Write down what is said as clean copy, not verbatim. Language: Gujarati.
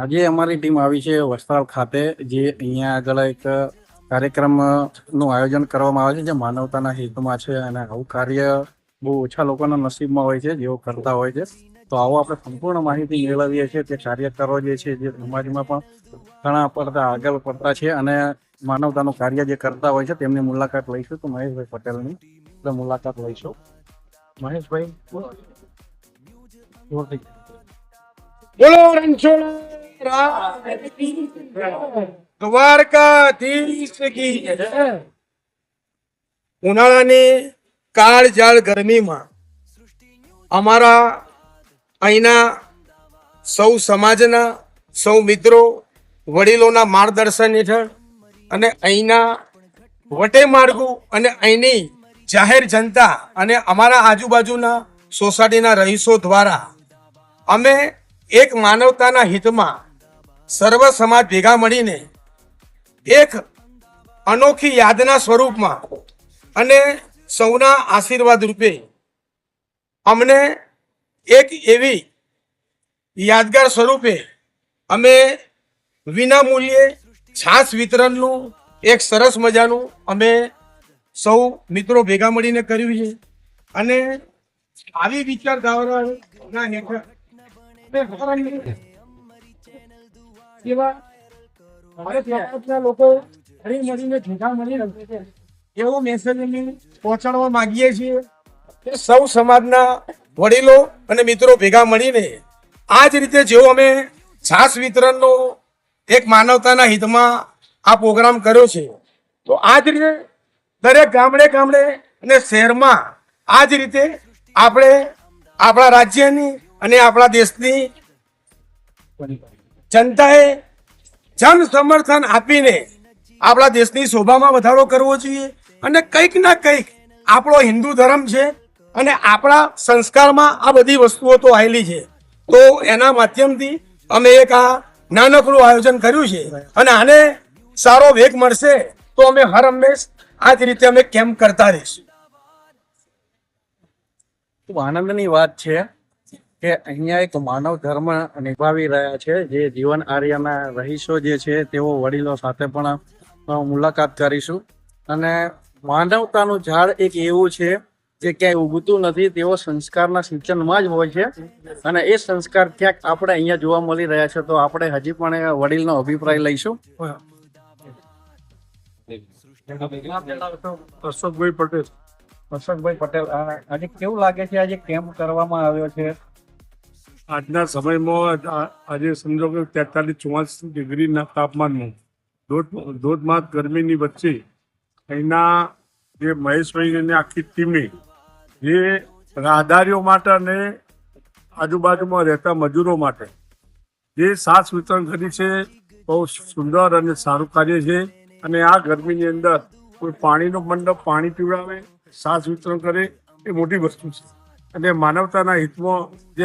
આજે અમારી ટીમ આવી છે વસ્ત્રાલ ખાતે, જે અહીંયા આગળ એક કાર્યક્રમ નું આયોજન કરવામાં આવે છે જે માનવતાના હિતમાં છે. અને આવું કાર્ય બહુ ઓછા લોકોના નસીબમાં હોય છે જેઓ કરતા હોય છે. તો આવો આપણે સંપૂર્ણ માહિતી મેળવીએ છીએ કે કાર્યકરો જે છે જે સમાજમાં પણ ઘણા પડતા આગળ પડતા છે અને માનવતાનું કાર્ય જે કરતા હોય છે તેમની મુલાકાત લઈશું. તો મહેશભાઈ પટેલની આપણે મુલાકાત લઈશું. મહેશભાઈ બોલો દ્વારકાધીશ કી જય. ઉનાળાની કાળઝાળ ગરમીમાં અમારા અહીંના સૌ સમાજના સૌ મિત્રો વડીલોના માર્ગદર્શન હેઠળ અને અહીંના વટે માર્ગુ અને અહીંની જાહેર જનતા અને અમારા આજુબાજુના સોસાયટીના રહીશો દ્વારા અમે એક માનવતાના હિતમાં સર્વ સમાજ ભેગા મળીને એક અનોખી યાદના સ્વરૂપમાં અને સૌના આશીર્વાદ રૂપે અમને એક એવી યાદગાર સ્વરૂપે અમે વિના મૂલ્યે છાશ વિતરણનું એક સરસ મજાનું અમે સૌ મિત્રો ભેગા મળીને કર્યું છે. અને આવી વિચારધારાના હેઠળ લોકો હળી મળીને ભેગા મળીને એવો મેસેજ અમે પહોંચાડવા માંગીએ છીએ કે સૌ સમાજના વડીલો અને મિત્રો ભેગા મળીને આ જ રીતે જેવો અમે છાશ વિતરણનો એક માનવતાના હિતમાં આ પ્રોગ્રામ કર્યો છે, તો આ જ રીતે દરેક ગામડે ગામડે અને શહેરમાં આ જ રીતે આપણે આપણા રાજ્યની અને આપણા દેશની જનતાએ જન સમર્થન આપીને આપણા દેશની શોભામાં વધારો કરવો જોઈએ. અને કંઈક ના કંઈક આપણો હિન્દુ ધર્મ છે અને આપણા સંસ્કારમાં આ બધી વસ્તુઓ તો આવેલી છે. તો એના માધ્યમથી અમે એક આ નાનકડું આયોજન કર્યું છે અને આને સારો વેગ મળશે તો અમે હર હંમેશ આ જ રીતે અમે કેમ્પ કરતા રહીશું. ખૂબ આનંદની વાત છે કે અહીંયા એક માનવ ધર્મ નિભાવી રહ્યા છે. જે જીવન આર્યના રહીશો જે છે તેઓ વડીલો સાથે પણ મુલાકાત કરીશું. અને માનવતાનું ઝાડ એક એવું છે જે ક્યાંય ઉગતું નથી, તેઓ સંસ્કારના સિંચનમાં જ હોય છે. અને એ સંસ્કાર ક્યાંક આપણે અહીંયા જોવા મળી રહ્યા છે. તો આપણે હજી પણ એ વડીલનો અભિપ્રાય લઈશું. અશોકભાઈ પટેલ. અશોકભાઈ પટેલ, આજે કેવું લાગે છે આજે કેમ્પ કરવામાં આવ્યો છે? આજના સમયમાં આજે સમજો કે 43-44 ડિગ્રીના તાપમાનમાં ધોધમાર ગરમીની વચ્ચે અહીંના જે મહેશભાઈ અને આખી ટીમે જે રાહદારીઓ માટે અને આજુબાજુમાં રહેતા મજૂરો માટે જે છાશ વિતરણ કરી છે, બહુ સુંદર અને સારું કાર્ય છે. અને આ ગરમીની અંદર કોઈ પાણીનો મંડપ પાણી પીવડાવે, છાશ વિતરણ કરે એ મોટી વસ્તુ છે. અને માનવતાના હિતમાં જે